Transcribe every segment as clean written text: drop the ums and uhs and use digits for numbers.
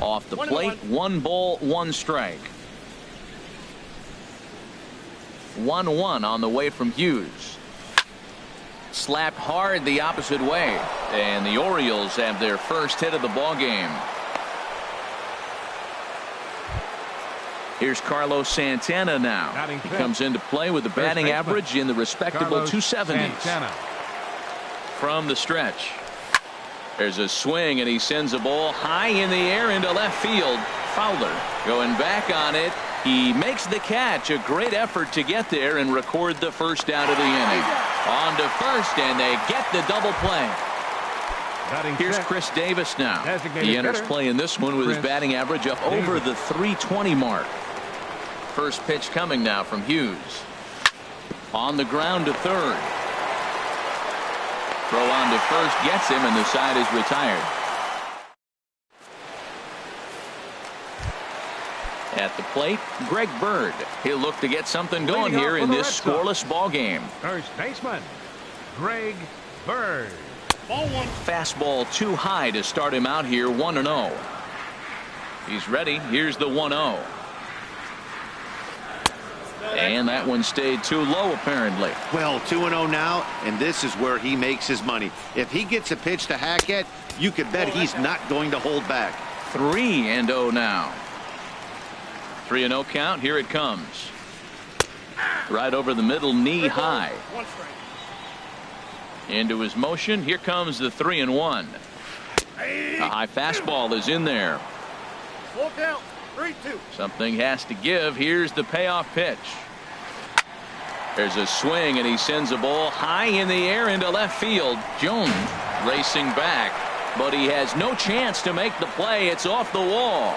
Off the plate, 1 ball, 1 strike. 1-1 on the way from Hughes. Slapped hard the opposite way, and the Orioles have their first hit of the ball game. Here's Carlos Santana now. He comes into play with a batting average in the respectable 270s. From the stretch. There's a swing, and he sends a ball high in the air into left field. Fowler going back on it. He makes the catch. A great effort to get there and record the first out of the inning. On to first, and they get the double play. Here's Chris Davis now. He enters play in this one with his batting average up over the 320 mark. First pitch coming now from Hughes. On the ground to third. Throw on to first gets him, and the side is retired. At the plate, Greg Bird. He'll look to get something going here in this scoreless ball game. First baseman, Greg Bird. Ball 1. Fastball too high to start him out here, 1-0. He's ready. Here's the 1-0. And that one stayed too low, apparently. Well, 2-0 now, and this is where he makes his money. If he gets a pitch to hack at, you can bet he's not going to hold back. 3-0 now. 3-0 count. Here it comes. Right over the middle, knee high. Into his motion. Here comes the 3-1. A high fastball is in there. Full count. 3-2. Something has to give. Here's the payoff pitch. There's a swing, and he sends a ball high in the air into left field. Jones racing back, but he has no chance to make the play. It's off the wall.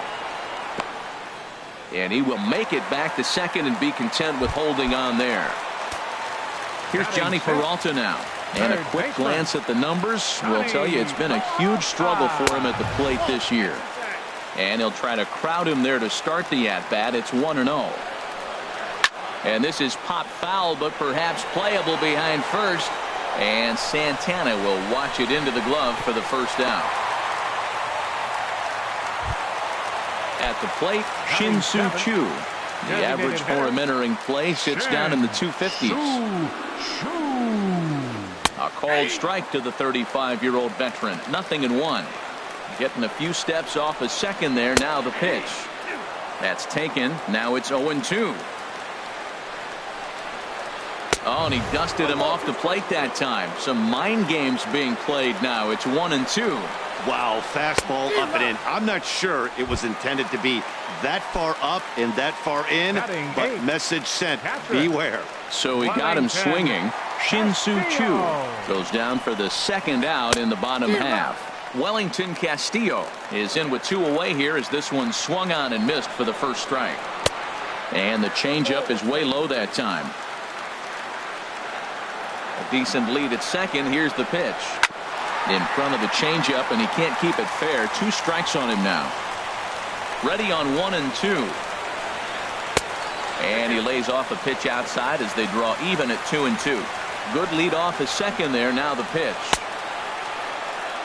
And he will make it back to second and be content with holding on there. Here's Johnny Peralta now. And a quick glance at the numbers will tell you it's been a huge struggle for him at the plate this year. And he'll try to crowd him there to start the at-bat. It's 1-0. And this is pop foul, but perhaps playable behind first. And Santana will watch it into the glove for the first out. At the plate, Shin-Soo Choo. The average for him entering play sits down in the 250s. A called strike to the 35-year-old veteran. 0-1. Getting a few steps off a second there. Now the pitch. That's taken. Now it's 0-2. Oh, and he dusted him off the plate that time. Some mind games being played now. It's 1-2. Wow, fastball up and in. I'm not sure it was intended to be that far up and that far in, but message sent. Beware. So he got him swinging. Shin-Soo Choo goes down for the second out in the bottom half. Wellington Castillo is in with 2 away here as this one swung on and missed for the first strike. And the changeup is way low that time. A decent lead at second. Here's the pitch. In front of the changeup, and he can't keep it fair. 2 strikes on him now. Ready on 1-2. And he lays off a pitch outside as they draw even at 2-2. Good lead off a second there. Now the pitch.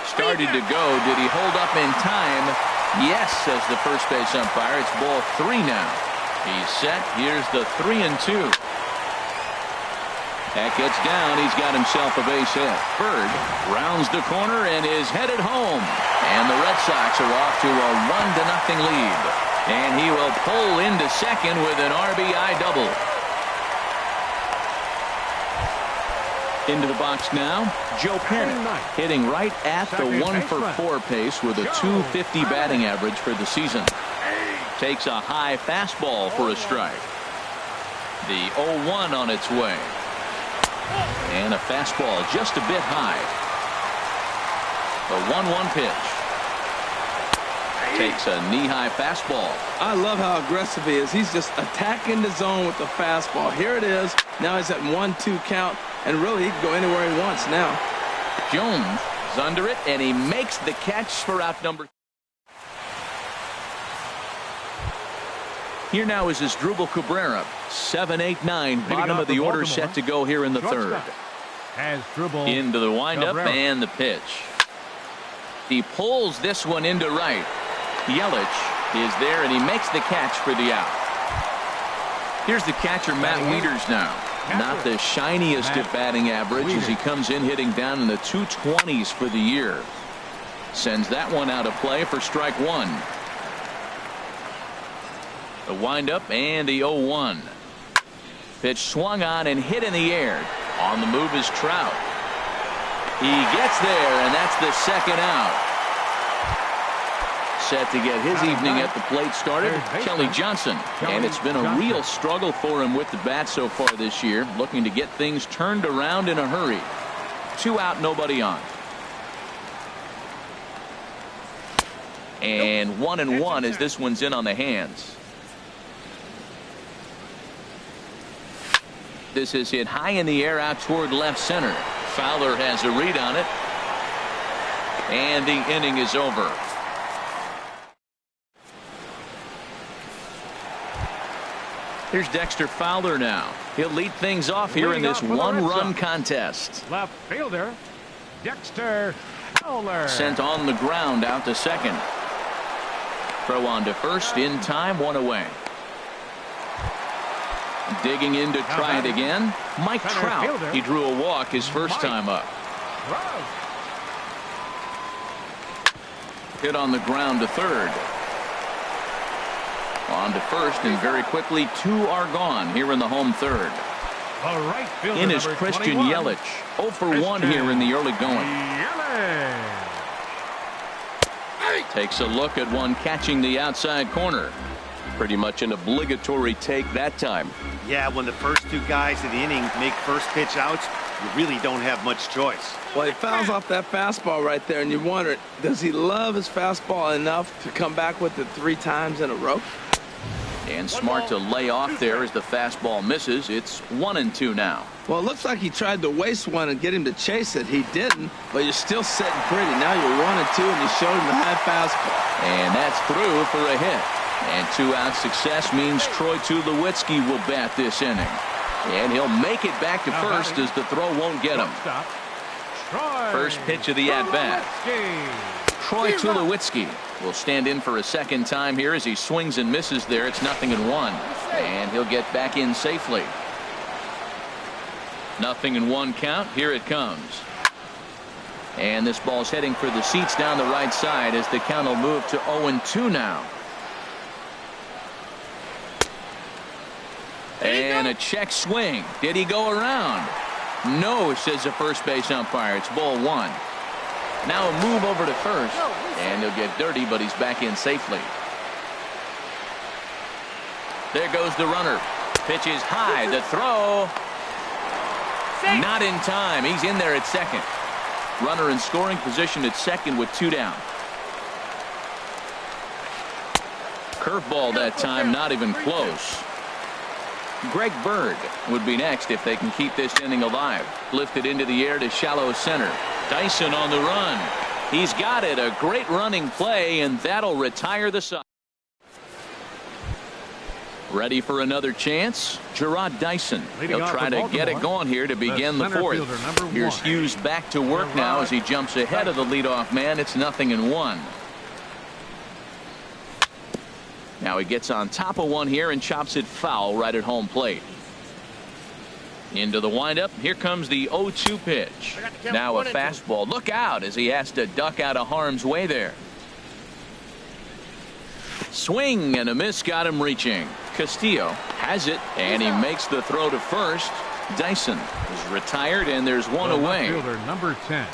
Started to go. Did he hold up in time? Yes, says the first base umpire. It's ball 3 now. He's set. Here's the 3-2. That gets down. He's got himself a base hit. Bird rounds the corner and is headed home. And the Red Sox are off to a 1-0 lead. And he will pull into second with an RBI double. Into the box now, Joe Pennant hitting right at the 1-for-4 pace with a 250 batting average for the season. Takes a high fastball for a strike. The 0-1 on its way. And a fastball just a bit high. The 1-1 pitch. Takes a knee-high fastball. I love how aggressive he is. He's just attacking the zone with the fastball. Here it is. Now he's at 1-2 count. And really, he can go anywhere he wants now. Jones is under it, and he makes the catch for out number. Here now is Asdrubal Cabrera. 7-8-9. Bottom of the order set to go here in the third. Into the windup and the pitch. He pulls this one into right. Yelich is there, and he makes the catch for the out. Here's the catcher, Matt Wieters now. Not the shiniest of batting average as he comes in hitting down in the 220s for the year. Sends that one out of play for strike one. The windup and the 0-1. Pitch swung on and hit in the air. On the move is Trout. He gets there, and that's the second out. Set to get his evening at the plate started, Kelly Johnson. And it's been a real struggle for him with the bat so far this year, looking to get things turned around in a hurry. 2 out, nobody on. And 1-1 as this one's in on the hands. This is hit high in the air out toward left center. Fowler has a read on it. And the inning is over. Here's Dexter Fowler now. He'll lead things off here in this one-run contest. Left fielder, Dexter Fowler. Sent on the ground out to second. Throw on to first in time, 1 away. Digging in to try it again. Mike Trout. He drew a walk his first time up. Hit on the ground to third. On to first, and very quickly 2 are gone here in the home third. In is Christian Yelich. 0 for 1 here in the early going. Takes a look at one catching the outside corner. Pretty much an obligatory take that time. Yeah, when the first 2 guys in the inning make first pitch outs, you really don't have much choice. Well, he fouls off that fastball right there, and you wonder, does he love his fastball enough to come back with it 3 times in a row? And smart to lay off there as the fastball misses. It's 1-2 now. Well, it looks like he tried to waste one and get him to chase it. He didn't, but you're still sitting pretty. Now you're 1-2, and you showed him the high fastball. And that's through for a hit. And 2-out success means Troy Tulowitzki will bat this inning. And he'll make it back to first as the throw won't get him. First pitch of the at-bat. Troy Tulowitzki will stand in for a second time here as he swings and misses there. It's 0-1. And he'll get back in safely. 0-1 count. Here it comes. And this ball's heading for the seats down the right side as the count will move to 0-2 now. And a check swing. Did he go around? No, says the first base umpire. It's ball 1. Now a move over to first. And he'll get dirty, but he's back in safely. There goes the runner. Pitch is high. The throw. Not in time. He's in there at second. Runner in scoring position at second with 2 down. Curveball that time, not even close. Greg Bird would be next if they can keep this inning alive. Lifted into the air to shallow center. Dyson on the run. He's got it. A great running play, and that'll retire the side. Ready for another chance? Gerard Dyson. He'll try to get it going here to begin the 4th. Here's Hughes back to work now as he jumps ahead of the leadoff man. It's 0-1. Now he gets on top of one here and chops it foul right at home plate. Into the windup. Here comes the 0-2 pitch. Now a fastball. Look out as he has to duck out of harm's way there. Swing and a miss got him reaching. Castillo has it, and he makes the throw to first. Dyson is retired, and there's 1 away. Number 10.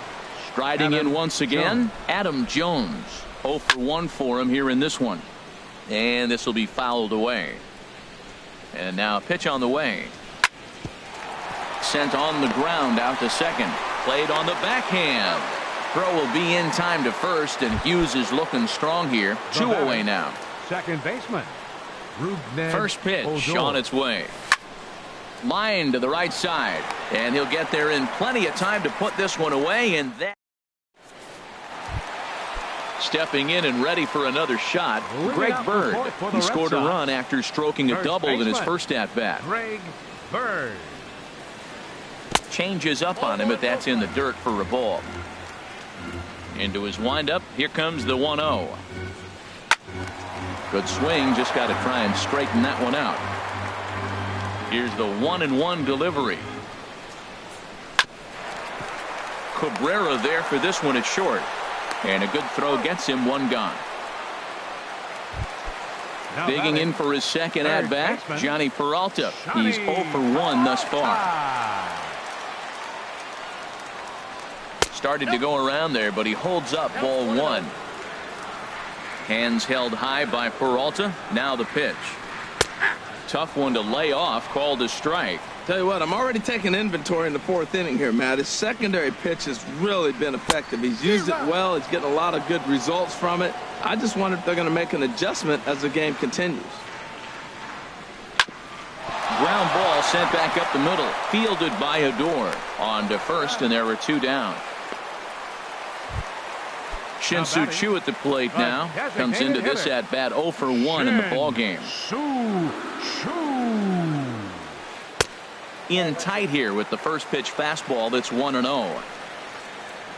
Striding in once again, Adam Jones. 0 for 1 for him here in this one. And this will be fouled away. And now a pitch on the way. Sent on the ground out to second. Played on the backhand. Throw will be in time to first, and Hughes is looking strong here. 2 away now. Second baseman. First pitch on its way. Line to the right side, and he'll get there in plenty of time to put this one away. And that stepping in and ready for another shot, Greg Bird. He scored a run after stroking a double in his first at bat. Greg Bird changes up on him, but that's in the dirt for a ball. Into his windup. Here comes the 1-0. Good swing, just got to try and straighten that one out. Here's the 1-1 delivery. Cabrera there for this one at short. And a good throw gets him one gone. Digging in for his second at-bat, Johnny Peralta. He's 0 for 1 thus far. Started to go around there, but he holds up ball 1. Hands held high by Peralta. Now the pitch. Tough one to lay off, called a strike. Tell you what, I'm already taking inventory in the 4th inning here, Matt. His secondary pitch has really been effective. He's used it well. He's getting a lot of good results from it. I just wonder if they're going to make an adjustment as the game continues. Ground ball sent back up the middle. Fielded by Adore. On to first, and there are 2 down. Shin-Soo Choo at the plate now. Comes into this at-bat 0 for 1 in the ball game. In tight here with the first pitch fastball that's 1-0.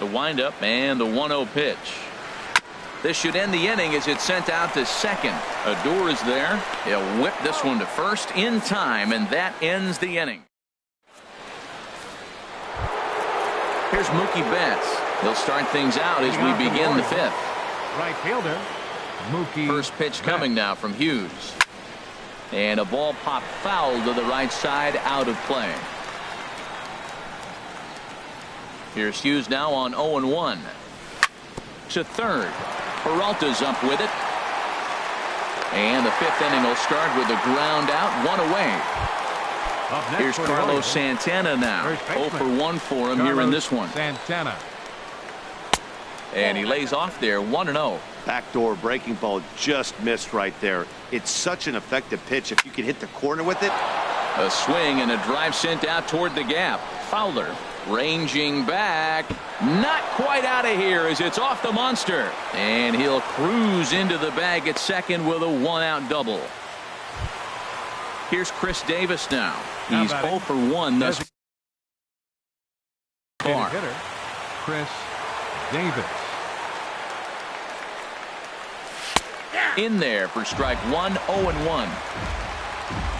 The windup and the 1-0 pitch. This should end the inning as it's sent out to second. Adore is there. He'll whip this one to first in time, and that ends the inning. Here's Mookie Betts. He'll start things out as we begin the 5th. Right fielder, Mookie. First pitch coming now from Hughes. And a ball popped foul to the right side, out of play. Here's Hughes now on 0-1. To third. Peralta's up with it. And the 5th inning will start with a ground out, 1 away. Here's Carlos Santana now. 0 for 1 for him here in this one. Santana. And he lays off there, 1-0. Backdoor breaking ball just missed right there. It's such an effective pitch if you can hit the corner with it. A swing and a drive sent out toward the gap. Fowler ranging back. Not quite out of here as it's off the monster. And he'll cruise into the bag at second with a 1-out double. Here's Chris Davis now. He's 0 for 1 thus far. Chris Davis. In there for strike 1, 0-1.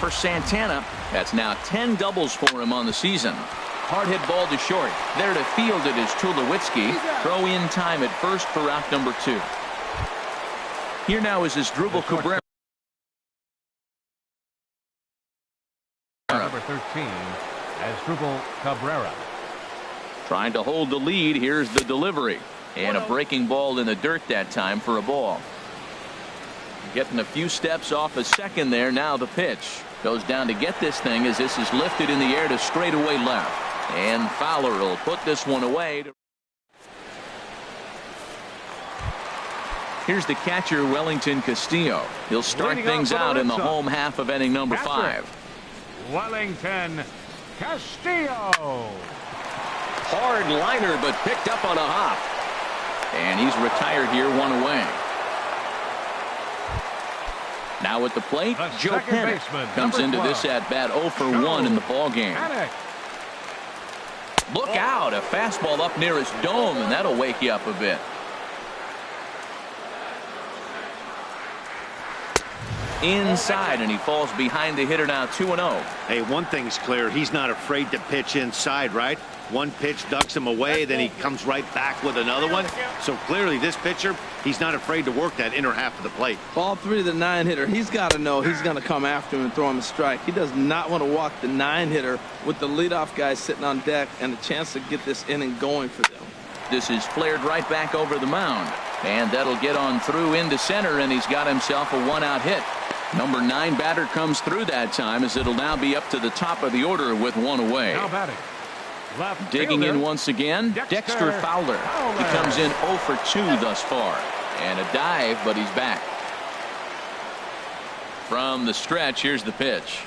For Santana, that's now 10 doubles for him on the season. Hard hit ball to short. There to field it is Tulowitzki. Throw in time at first for out number 2. Here now is Asdrubal Cabrera. Number 13, Asdrubal Cabrera. Trying to hold the lead. Here's the delivery. And a breaking ball in the dirt that time for a ball. Getting a few steps off a second there. Now the pitch goes down to get this thing as this is lifted in the air to straightaway left. And Fowler will put this one away. Here's the catcher, Wellington Castillo. He'll start things out in the home half of inning number 5. Wellington Castillo. Hard liner, but picked up on a hop. And he's retired here, 1 away. Now at the plate, Joe Panik comes into this at-bat 0 for 1 in the ball game. Look out, a fastball up near his dome, and that'll wake you up a bit. Inside, and he falls behind the hitter now, 2-0. Hey, one thing's clear. He's not afraid to pitch inside, right? One pitch ducks him away, then he comes right back with another one. So clearly this pitcher, he's not afraid to work that inner half of the plate. Ball 3 to the 9-hitter. He's got to know he's going to come after him and throw him a strike. He does not want to walk the 9-hitter with the leadoff guy sitting on deck and a chance to get this inning going for them. This is flared right back over the mound. And that'll get on through into center, and he's got himself a 1-out hit. Number 9 batter comes through that time as it'll now be up to the top of the order with 1 away. Now batting. Left digging fielder, in once again, Dexter Fowler. He comes in 0 for 2 thus far. And a dive, but he's back. From the stretch, here's the pitch.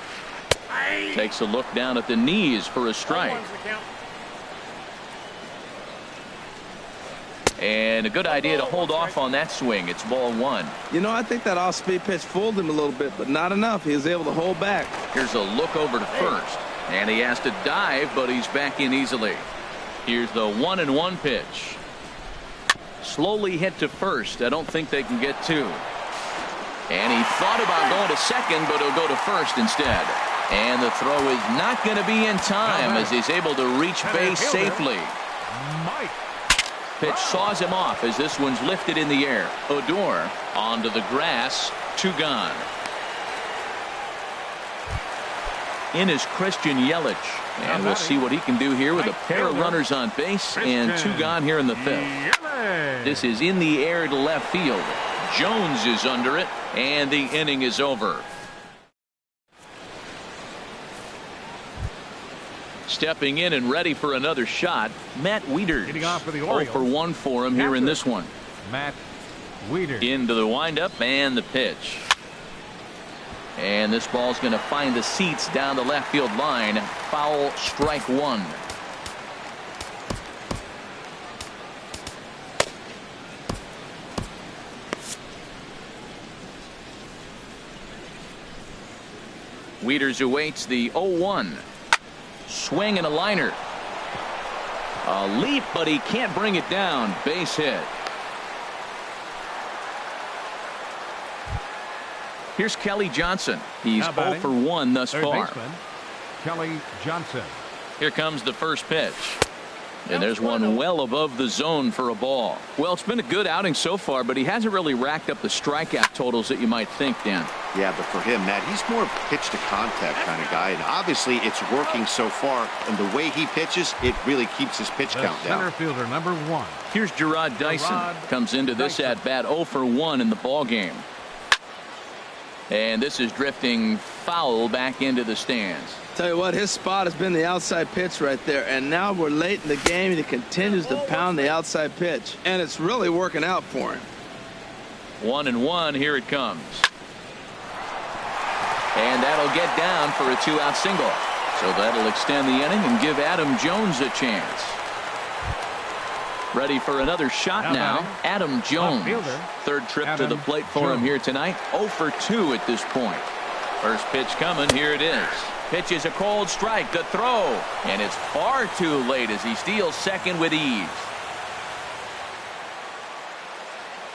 Takes a look down at the knees for a strike. And a good idea to hold off on that swing. It's ball 1. You know, I think that off-speed pitch fooled him a little bit, but not enough. He was able to hold back. Here's a look over to first. And he has to dive, but he's back in easily. Here's the 1-1 pitch. Slowly hit to first. I don't think they can get 2. And he thought about going to second, but he'll go to first instead. And the throw is not going to be in time as he's able to reach base safely. Mike. Pitch saws him off as this one's lifted in the air. Odor onto the grass. 2 gone. In is Christian Yelich. And we'll see what he can do here with a pair of runners on base and 2 gone here in the 5th. This is in the air to left field. Jones is under it, and the inning is over. Stepping in and ready for another shot, Matt Wieters. Hitting off for the Orioles. 0 for 1 for him here in this one. Matt Wieters. Into the windup and the pitch. And this ball's going to find the seats down the left field line. Foul, strike 1. Wieters awaits the 0-1. Swing and a liner. A leap, but he can't bring it down. Base hit. Here's Kelly Johnson. He's 0 for 1 thus far. Kelly Johnson. Here comes the first pitch. And there's one well above the zone for a ball. Well, it's been a good outing so far, but he hasn't really racked up the strikeout totals that you might think, Dan. Yeah, but for him, Matt, he's more of a pitch-to-contact kind of guy, and obviously it's working so far, and the way he pitches, it really keeps his pitch count down. Center fielder number 1. Here's Gerard Dyson. Comes into this at-bat 0 for 1 in the ball game. And this is drifting foul back into the stands. Tell you what, his spot has been the outside pitch right there, and now we're late in the game and he continues to pound the outside pitch, and it's really working out for him. 1-1, here it comes. And that'll get down for a 2-out single. So that'll extend the inning and give Adam Jones a chance. Ready for another shot now. Adam Jones. Third trip to the plate for him here tonight. 0 for 2 at this point. First pitch coming. Here it is. Pitch is a cold strike. The throw. And it's far too late as he steals second with ease.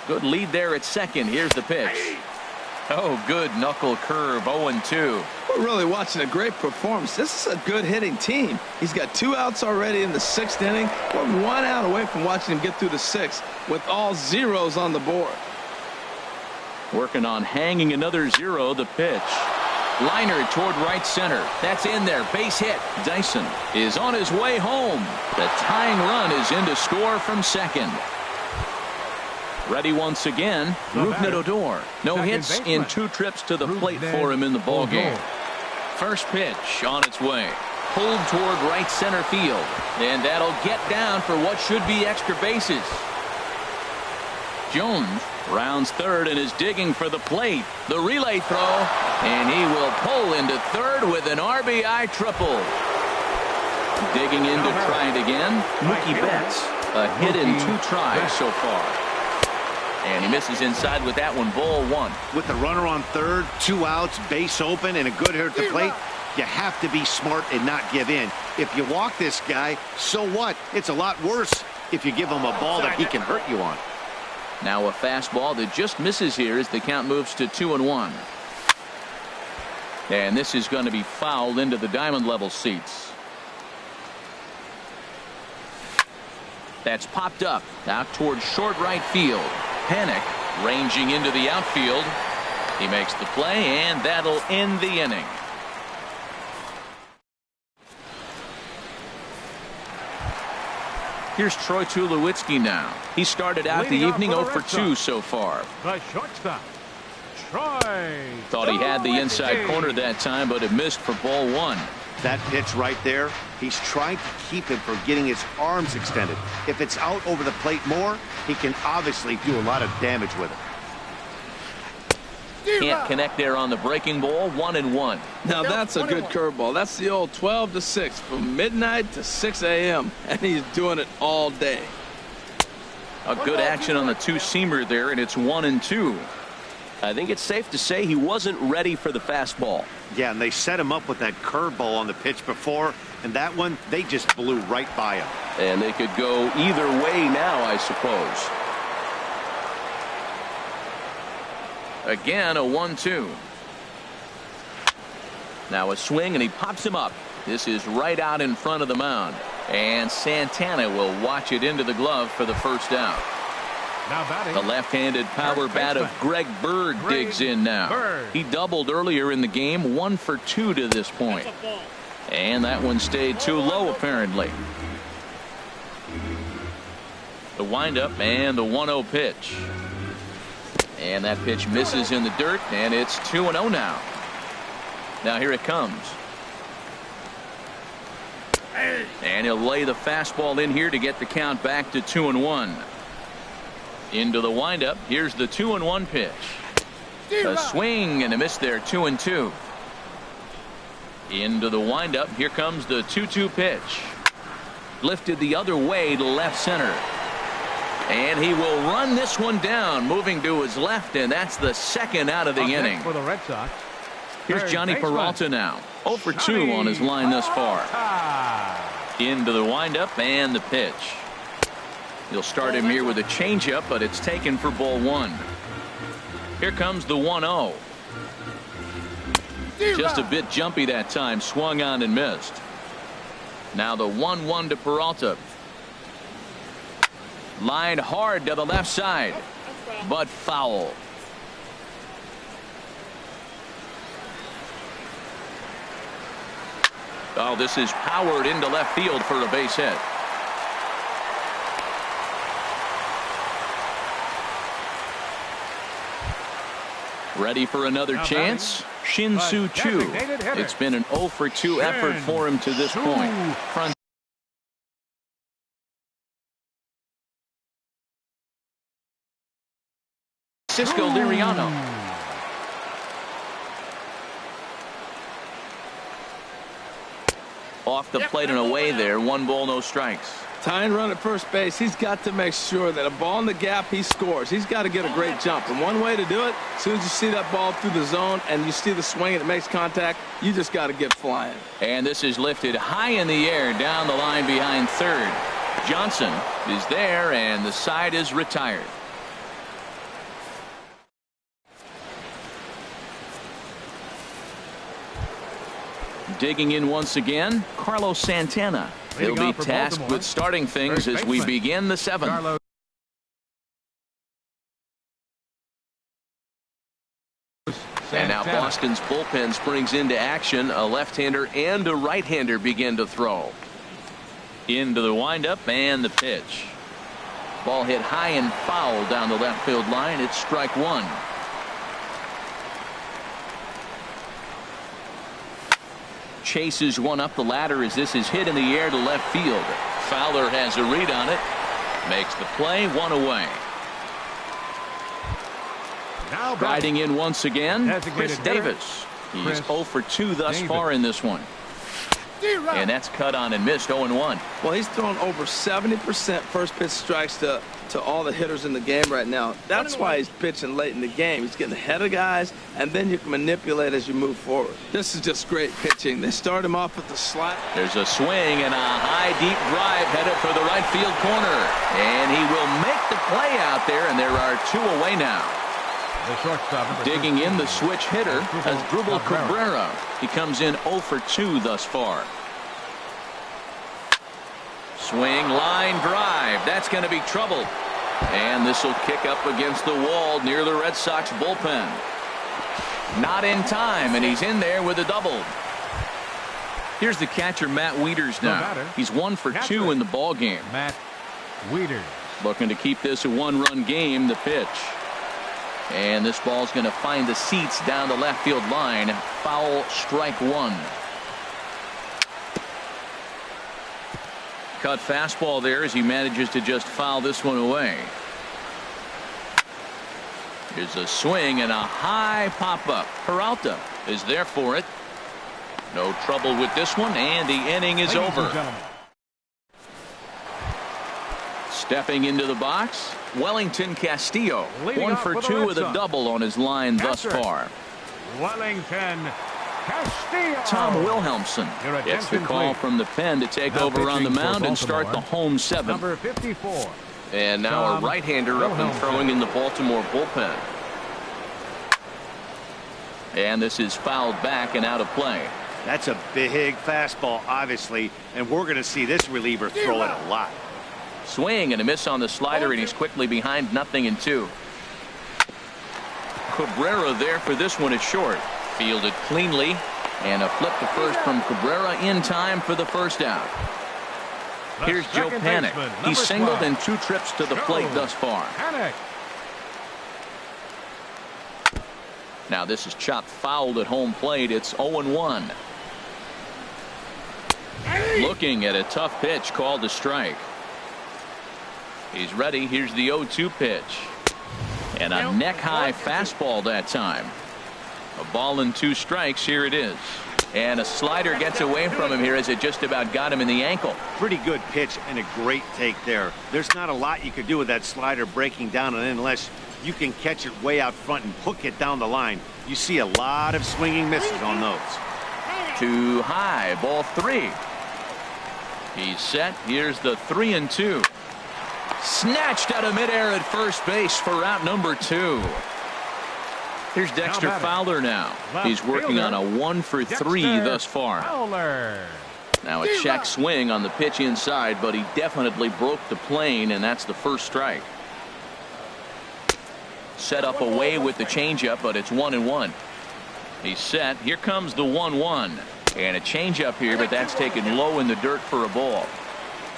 Good lead there at second. Here's the pitch. Oh, good knuckle curve. 0-2. We're really watching a great performance. This is a good hitting team. He's got 2 outs already in the 6th inning. We're 1 out away from watching him get through the 6th with all zeros on the board. Working on hanging another 0. The pitch. Liner toward right center. That's in there. Base hit. Dyson is on his way home. The tying run is in to score from second. Ready once again. Rougned Odor. No hits in 2 trips to the plate for him in the ball game. First pitch on its way. Pulled toward right center field. And that'll get down for what should be extra bases. Jones rounds third and is digging for the plate. The relay throw. And he will pull into third with an RBI triple. Digging in to try it again. Mookie Betts. A hit in 2 tries so far. And he misses inside with that one. Ball 1. With the runner on third, 2 outs, base open, and a good hitter at the plate, you have to be smart and not give in. If you walk this guy, so what? It's a lot worse if you give him a ball that he can hurt you on. Now a fastball that just misses here as the count moves to 2-1. And this is going to be fouled into the diamond level seats. That's popped up out towards short right field. Panic ranging into the outfield. He makes the play, and that'll end the inning. Here's Troy Tulowitzki now. He started out the evening 0 for 2 so far. The shortstop, Troy. Thought he had the inside corner that time, but it missed for ball 1. That pitch right there, he's trying to keep him from getting his arms extended. If it's out over the plate more, he can obviously do a lot of damage with it. Can't connect there on the breaking ball. 1-1. Now that's a good curveball. That's the old 12 to 6 from midnight to 6 a.m. and he's doing it all day. A good action on the 2-seamer there, and it's 1-2. I think it's safe to say he wasn't ready for the fastball. Yeah, and they set him up with that curveball on the pitch before, and that one, they just blew right by him. And they could go either way now, I suppose. Again, a 1-2. Now a swing, and he pops him up. This is right out in front of the mound. And Santana will watch it into the glove for the first out. Now batting, the left-handed power bat of Greg Bird digs in now. He doubled earlier in the game, 1 for 2 to this point. And that one stayed too low, apparently. The windup and the 1-0 pitch. And that pitch misses in the dirt, and it's 2-0 now. Now here it comes. And he'll lay the fastball in here to get the count back to 2-1. Into the windup. Here's the 2-1 pitch. A swing and a miss there. 2-2. Into the windup. Here comes the 2-2 pitch. Lifted the other way to left center. And he will run this one down, moving to his left, and that's the second out of the inning. For the Red Sox. Here's Johnny Peralta now. 0 for 2 on his line thus far. Into the windup and the pitch. He'll start him here with a changeup, but it's taken for ball 1. Here comes the 1-0. Just a bit jumpy that time. Swung on and missed. Now the 1-1 to Peralta. Lined hard to the left side, but foul. Oh, this is powered into left field for a base hit. Ready for another chance? Shin-Soo Choo. It's been an 0 for 2 effort for him to this point. Francisco Liriano. Off the plate and away there. 1 ball, no strikes. Tying run at first base. He's got to make sure that a ball in the gap, he scores. He's got to get a great jump. And one way to do it, as soon as you see that ball through the zone and you see the swing and it makes contact, you just got to get flying. And this is lifted high in the air down the line behind third. Johnson is there, and the side is retired. Digging in once again, Carlos Santana. He'll be tasked with starting things as we begin the 7th. And now Boston's bullpen springs into action. A left-hander and a right-hander begin to throw. Into the windup and the pitch. Ball hit high and foul down the left field line. It's strike 1. Chases one up the ladder as this is hit in the air to left field. Fowler has a read on it. Makes the play. 1 away. Now riding in once again, Chris Davis. He's 0 for 2 thus far in this one. And that's cut on and missed. 0-1. Well, he's thrown over 70% first pitch strikes to all the hitters in the game right now. That's why he's pitching late in the game. He's getting ahead of guys, and then you can manipulate as you move forward. This is just great pitching. They start him off with the slide. There's a swing and a high deep drive headed for the right field corner, and he will make the play out there, and there are 2 away now. Digging in the switch hitter as Drupal Cabrera. He comes in 0 for 2 thus far. Swing, line drive. That's going to be trouble. And this will kick up against the wall near the Red Sox bullpen. Not in time, and he's in there with a double. Here's the catcher, Matt Wieters now. He's 1 for 2 in the ball game. Matt Wieters. Looking to keep this a 1-run game. The pitch. And this ball's going to find the seats down the left field line. Foul, strike 1. Cut fastball there as he manages to just foul this one away. Here's a swing and a high pop-up. Peralta is there for it. No trouble with this one, and the inning is over. Stepping into the box, Wellington Castillo. 1 for 2 with a double on his line thus far. Wellington Castillo. Tom Wilhelmsen gets the call from the pen to take over on the mound and start the home 7th. Number 54. And now a right-hander up and throwing in the Baltimore bullpen. And this is fouled back and out of play. That's a big fastball, obviously, and we're going to see this reliever throw it a lot. Swing and a miss on the slider, and he's quickly behind 0-2. Cabrera there for this one is short. Fielded cleanly, and a flip to first from Cabrera in time for the first out. Here's Joe Panik. He's singled in 2 trips to the plate thus far. Now this is chopped fouled at home plate. It's 0-1. Looking at a tough pitch called a strike. He's ready. Here's the 0-2 pitch. And a neck-high fastball that time. A ball and 2 strikes. Here it is. And a slider gets away from him here as it just about got him in the ankle. Pretty good pitch and a great take there. There's not a lot you could do with that slider breaking down unless you can catch it way out front and hook it down the line. You see a lot of swinging misses on those. Too high. Ball 3. He's set. Here's the 3-2. Snatched out of midair at first base for out number 2. Here's Dexter Fowler now. He's working on a 1-for-3 thus far. Now a check swing on the pitch inside, but he definitely broke the plane, and that's the first strike. Set up away with the changeup, but it's 1-1. He's set. Here comes the 1-1. And a changeup here, but that's taken low in the dirt for a ball.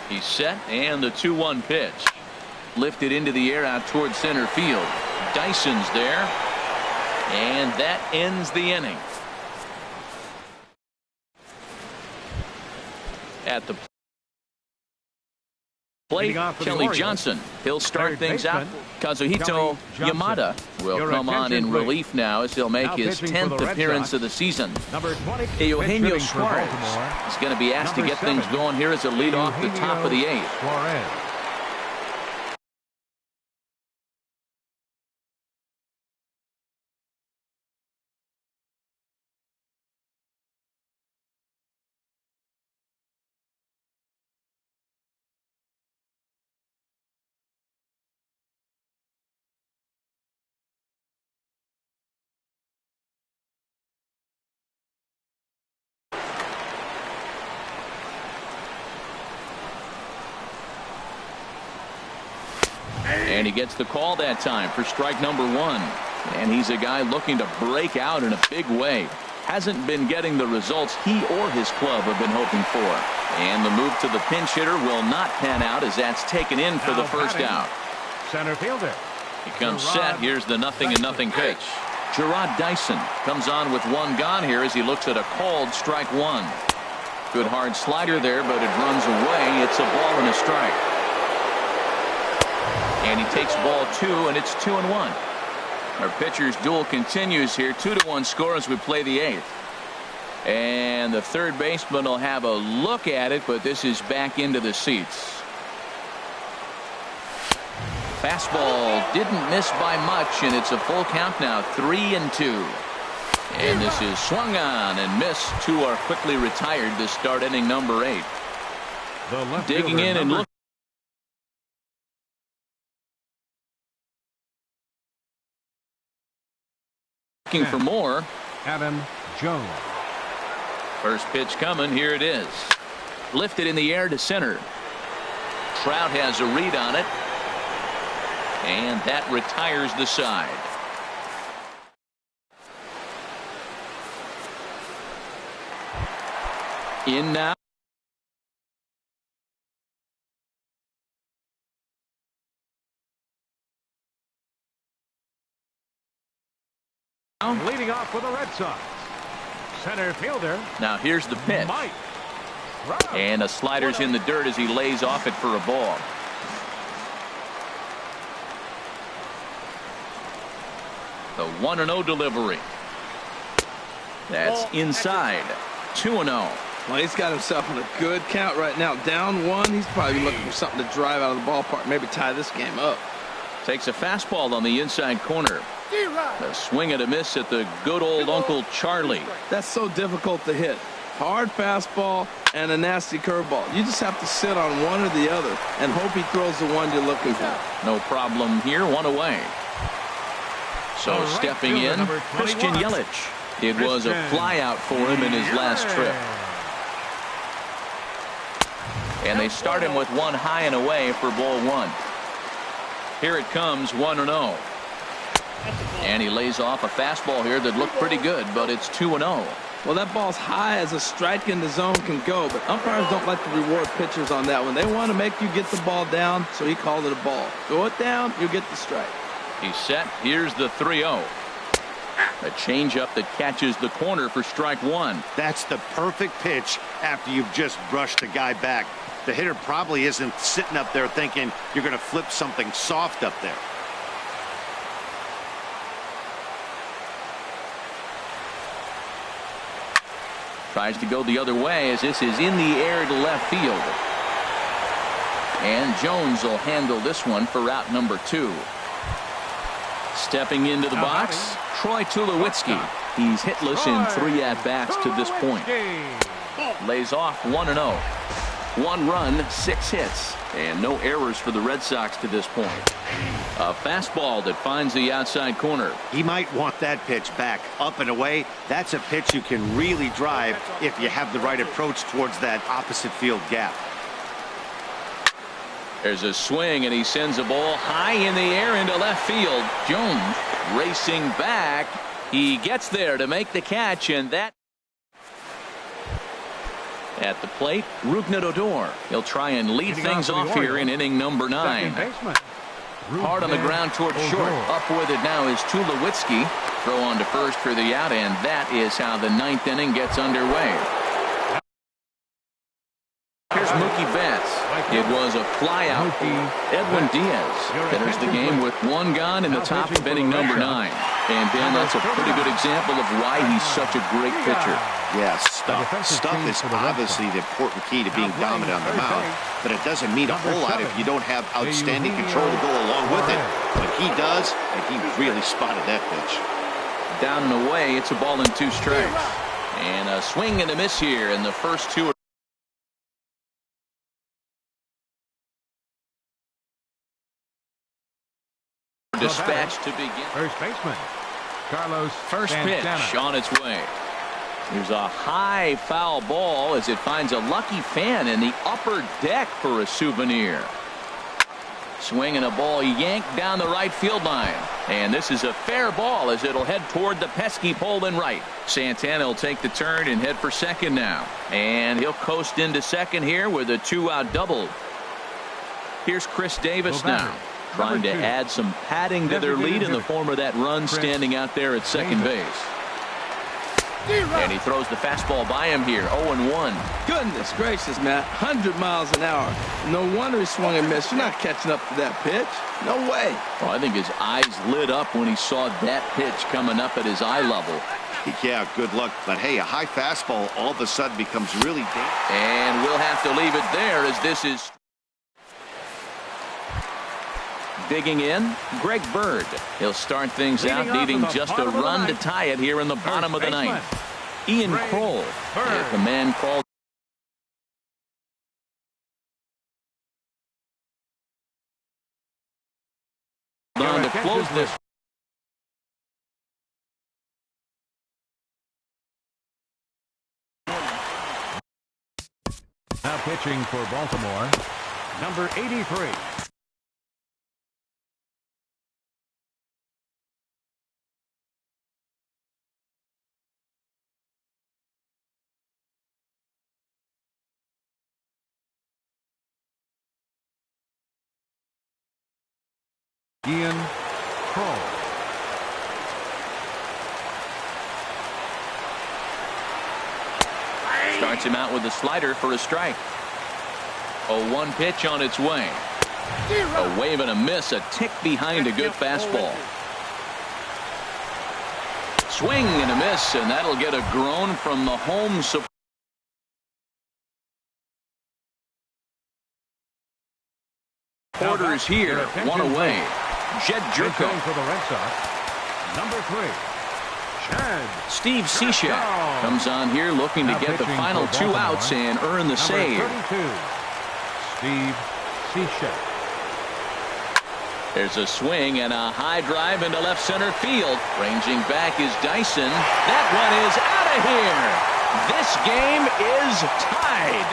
He's set, and the 2-1 pitch. Lifted into the air out towards center field. Dyson's there. And that ends the inning. At the plate, Kelly Johnson. He'll start things out. Kazuhito Yamada will come on in relief now as he'll make his 10th appearance of the season. Eugenio Suarez is going to be asked to get things going here as a lead off the top of the 8th. And he gets the call that time for strike number 1. And he's a guy looking to break out in a big way. Hasn't been getting the results he or his club have been hoping for. And the move to the pinch hitter will not pan out as that's taken in for the first out. Center fielder. He comes set. Here's the 0-0 pitch. Gerard Dyson comes on with 1 gone here as he looks at a called strike 1. Good hard slider there, but it runs away. It's a ball and a strike. And he takes ball 2, and it's 2-1. Our pitcher's duel continues here. 2-1 score as we play the 8th. And the third baseman will have a look at it, but this is back into the seats. Fastball didn't miss by much, and it's a full count now. 3-2. And this is swung on and missed. 2 are quickly retired to start inning number 8. Digging in and looking for more. Adam Jones. First pitch coming. Here it is. Lifted in the air to center. Trout has a read on it. And that retires the side. In now. Leading off for the Red Sox. Center fielder. Now here's the pitch. Mike. And a slider's in the dirt as he lays off it for a ball. The 1-0 delivery. That's inside. 2-0. Well, he's got himself in a good count right now. Down 1. He's probably looking for something to drive out of the ballpark. Maybe tie this game up. Takes a fastball on the inside corner. A swing and a miss at the good old Uncle Charlie. That's so difficult to hit. Hard fastball and a nasty curveball. You just have to sit on one or the other and hope he throws the one you're looking for. No problem here. 1 away. So stepping in, Christian Yelich. It was a flyout for him in his last trip. And they start him with one high and away for ball one. Here it comes, 1-0. And he lays off a fastball here that looked pretty good, but it's 2-0. Well, that ball's high as a strike in the zone can go, but umpires don't like to reward pitchers on that one. They want to make you get the ball down, so he called it a ball. Throw it down, you get the strike. He's set. Here's the 3-0. A changeup that catches the corner for strike one. That's the perfect pitch after you've just brushed the guy back. The hitter probably isn't sitting up there thinking you're going to flip something soft up there. Tries to go the other way as this is in the air to left field. And Jones will handle this one for route number 2. Stepping into the box, Troy Tulowitzki. He's hitless in 3 at-bats to this point. Lays off 1-0. 1 run, 6 hits, and no errors for the Red Sox to this point. A fastball that finds the outside corner. He might want that pitch back, up and away. That's a pitch you can really drive if you have the right approach towards that opposite field gap. There's a swing, and he sends a ball high in the air into left field. Jones racing back. He gets there to make the catch, and that at the plate, Rougned Odor. He'll try and lead things off here in inning number 9. Hard on the ground towards short. Up with it now is Tulowitzki. Throw on to first for the out, and that is how the 9th inning gets underway. Here's Mookie Betts. It was a flyout. Edwin Diaz enters the game with 1 gone in the top of inning number 9. And Ben, that's a pretty good example of why he's such a great pitcher. Yeah, stuff is obviously the important key to being dominant on the mound, but it doesn't mean a whole lot if you don't have outstanding control to go along with it. But he does, and he really spotted that pitch. Down and away, it's a ball and 2 strikes. And a swing and a miss here, and the first 2 are dispatched to begin. First baseman, Carlos First Santana. pitch on its way. Here's a high foul ball as it finds a lucky fan in the upper deck for a souvenir. Swinging a ball yanked down the right field line. And this is a fair ball as it'll head toward the pesky pole in right. Santana will take the turn and head for second now. And he'll coast into second here with a 2-out double. Here's Chris Davis now, trying to add some padding to their lead in the form of that run standing out there at second base. And he throws the fastball by him here, 0-1. Goodness gracious, Matt. 100 miles an hour. No wonder he swung and missed. You're not catching up to that pitch. No way. Well, I think his eyes lit up when he saw that pitch coming up at his eye level. Yeah, good luck. But hey, a high fastball all of a sudden becomes really dangerous. And we'll have to leave it there as this is digging in, Greg Bird. He'll start things out needing just a run to tie it here in the bottom of the 9th. Ian Kroll, the man called on to close this. Now pitching for Baltimore, number 83. Ian Kroll. Starts him out with a slider for a strike. A 1 pitch on its way. A wave and a miss, a tick behind a good fastball. Swing and a miss, and that'll get a groan from the home support. Supporters here, 1 away. Jed Jerko. For the Red Sox, number 3. Steve Cishek comes on here looking to get the final 2 outs and earn the save. Steve Cishek. There's a swing and a high drive into left center field. Ranging back is Dyson. That one is out of here. This game is tied.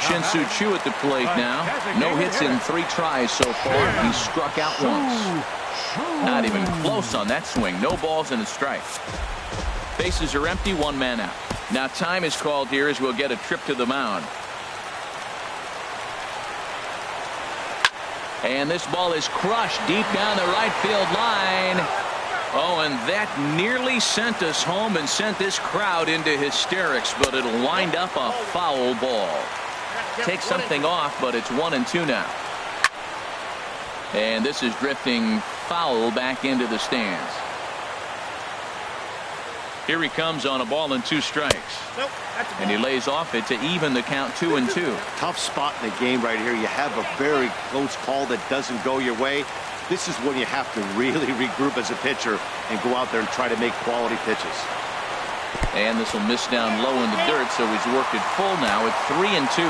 Shin-Soo Choo at the plate now. No hits in 3 tries so far. He struck out once. Not even close on that swing. No balls and a strike. Bases are empty, 1 man out. Now time is called here as we'll get a trip to the mound. And this ball is crushed deep down the right field line. Oh, and that nearly sent us home and sent this crowd into hysterics, but it'll wind up a foul ball. Take something off, but it's 1-2 now. And this is drifting foul back into the stands. Here he comes on a ball and 2 strikes. And he lays off it to even the count 2-2. Tough spot in the game right here. You have a very close call that doesn't go your way. This is when you have to really regroup as a pitcher and go out there and try to make quality pitches. And this will miss down low in the dirt, so he's worked it full now at 3-2.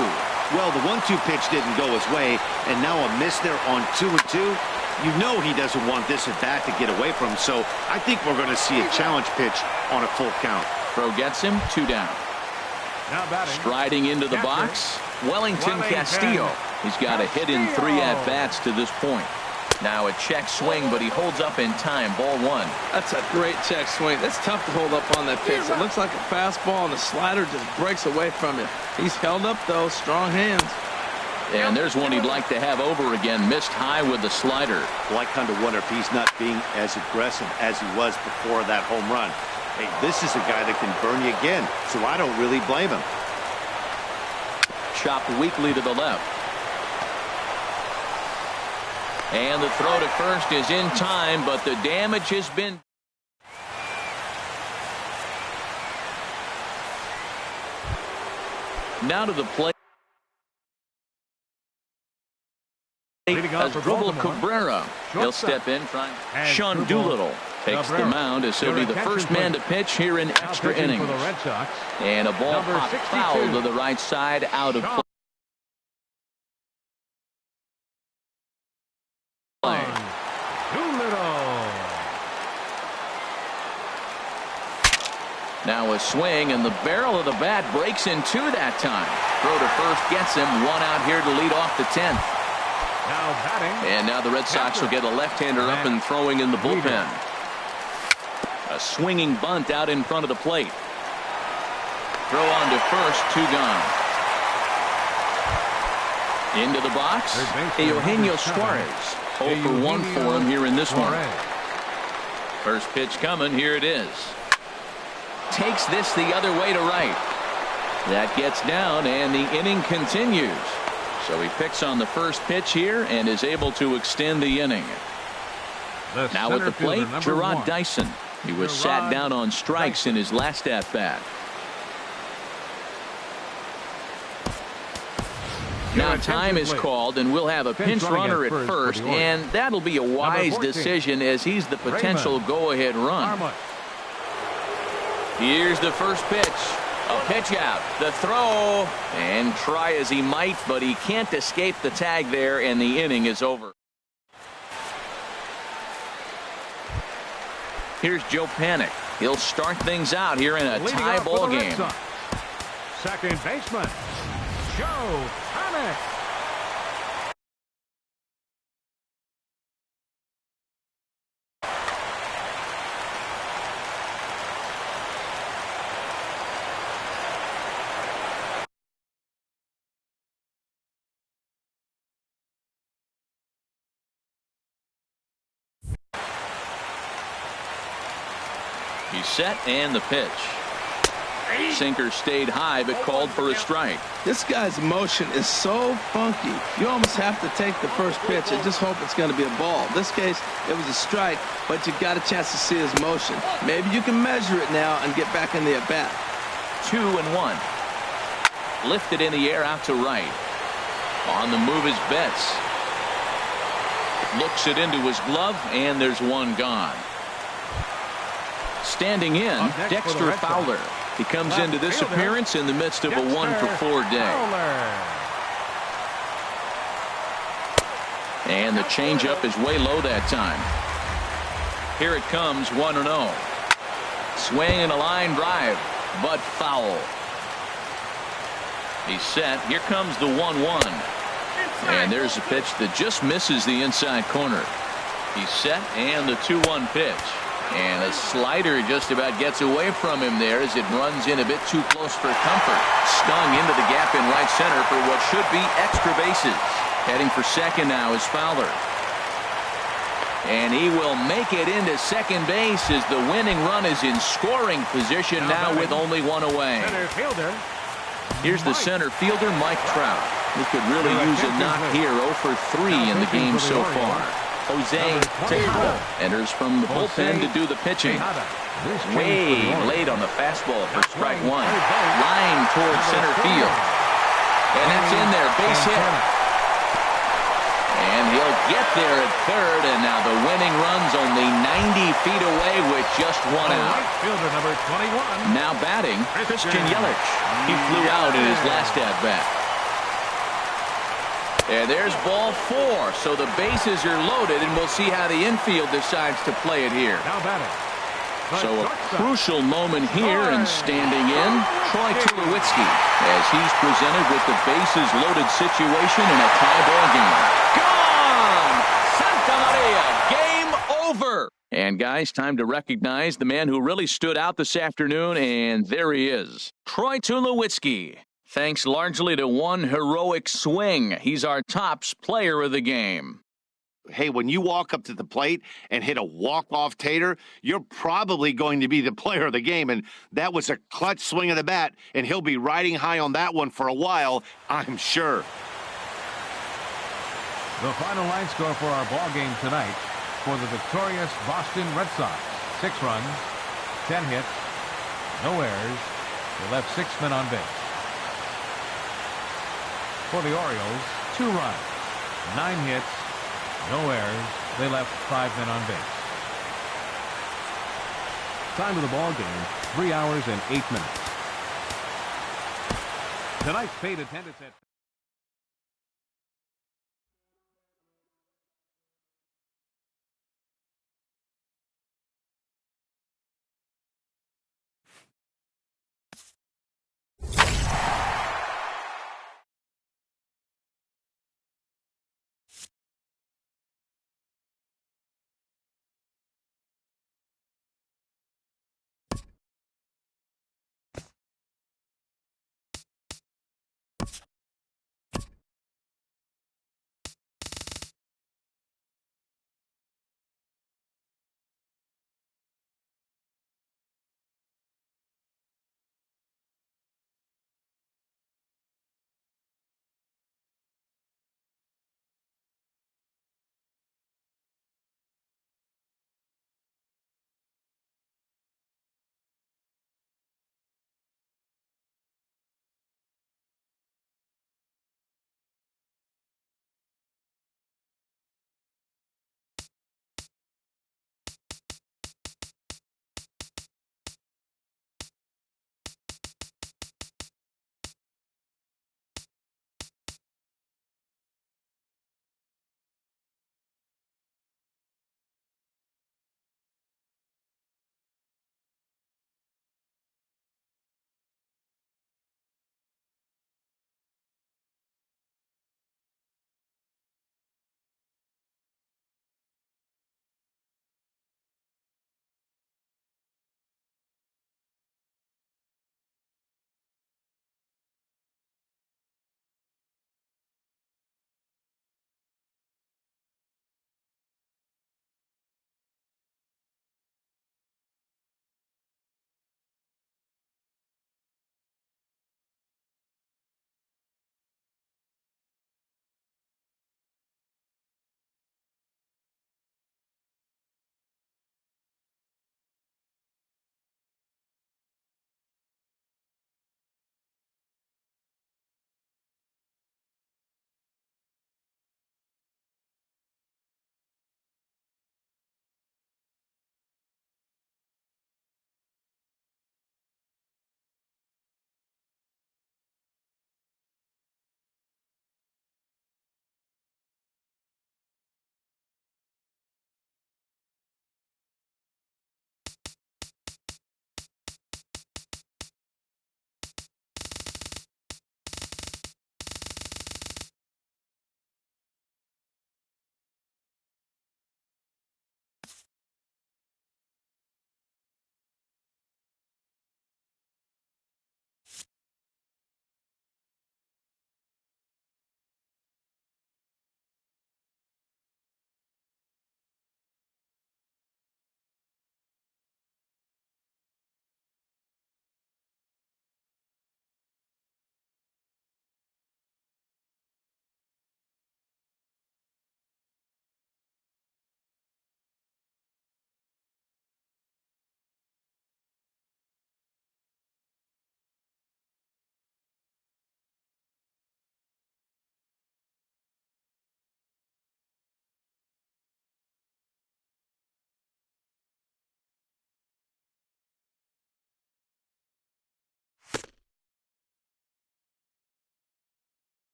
Well, the 1-2 pitch didn't go his way, and now a miss there on 2-2. You know he doesn't want this at bat to get away from him, so I think we're going to see a challenge pitch on a full count. Throw gets him, 2 down. Striding into the box, Wellington Castillo. He's got a hit in 3 at-bats to this point. Now a check swing, but he holds up in time. Ball 1. That's a great check swing. That's tough to hold up on that pitch. It looks like a fastball, and the slider just breaks away from it. He's held up, though. Strong hands. And there's one he'd like to have over again. Missed high with the slider. Well, I kind of wonder if he's not being as aggressive as he was before that home run. Hey, this is a guy that can burn you again, so I don't really blame him. Chopped weakly to the left. And the throw to first is in time, but the damage has been. Now to the plate. Asdrubal Cabrera. He'll step in. Sean Doolittle takes the mound as he'll be the first man to pitch here in extra innings. And a ball popped foul to the right side, out of play. Now a swing, and the barrel of the bat breaks in 2 that time. Throw to first gets him. 1 out here to lead off the 10th. And now the Red Sox will get a left-hander up and throwing in the bullpen. A swinging bunt out in front of the plate. Throw on to first, 2 gone. Into the box, Eugenio Suarez. 0 for 1 for him here in this one. First pitch coming, here it is. Takes this the other way to right. That gets down, and the inning continues. So he picks on the first pitch here and is able to extend the inning. Now at the plate, Gerard Dyson. He was sat down on strikes in his last at-bat. Now time is called, and we'll have a pinch runner at first, and that'll be a wise decision as he's the potential go-ahead run. Here's the first pitch. A pitch out. The throw. And try as he might, but he can't escape the tag there, and the inning is over. Here's Joe Panik. He'll start things out here in a tie ball game. Second baseman, Joe Panik. He's set, and the pitch. Sinker stayed high, but called for a strike. This guy's motion is so funky. You almost have to take the first pitch and just hope it's going to be a ball. In this case, it was a strike, but you got a chance to see his motion. Maybe you can measure it now and get back in the at-bat. 2-1. Lifted in the air out to right. On the move is Betts. Looks it into his glove, and there's 1 gone. Standing in, Dexter Fowler. He comes into this appearance in the midst of a 1 for 4 day. And the changeup is way low that time. Here it comes, 1-0. Swing and a line drive, but foul. He's set. Here comes the 1-1. And there's a pitch that just misses the inside corner. He's set, and the 2-1 pitch. And a slider just about gets away from him there as it runs in a bit too close for comfort. Stung into the gap in right center for what should be extra bases. Heading for second now is Fowler. And he will make it into second base as the winning run is in scoring position now with only one away. Center fielder. Here's the center fielder, Mike Trout. He could really use a knock here. 0 for 3 in the game so far. Jose Tejada enters from the bullpen to do the pitching. Way late on the fastball for strike one. Line towards center field. And that's in there. Base hit. And he'll get there at third. And now the winning run's only 90 feet away with just one out. Fielder number 21. Now batting, Christian Yelich. He flew out in his last at-bat. And there's ball 4, so the bases are loaded, and we'll see how the infield decides to play it here. Now batting. So a crucial moment here, and standing in, Troy Tulowitzki, as he's presented with the bases loaded situation in a tie ball game. Gone! Santa Maria, game over! And guys, time to recognize the man who really stood out this afternoon, and there he is, Troy Tulowitzki. Thanks largely to one heroic swing. He's our tops player of the game. Hey, when you walk up to the plate and hit a walk-off tater, you're probably going to be the player of the game. And that was a clutch swing of the bat, and he'll be riding high on that one for a while, I'm sure. The final line score for our ball game tonight for the victorious Boston Red Sox. 6 runs, 10 hits, no errors. They left 6 men on base. For the Orioles, 2 runs, 9 hits, no errors. They left 5 men on base. Time of the ball game, 3 hours and 8 minutes. Tonight's paid attendance at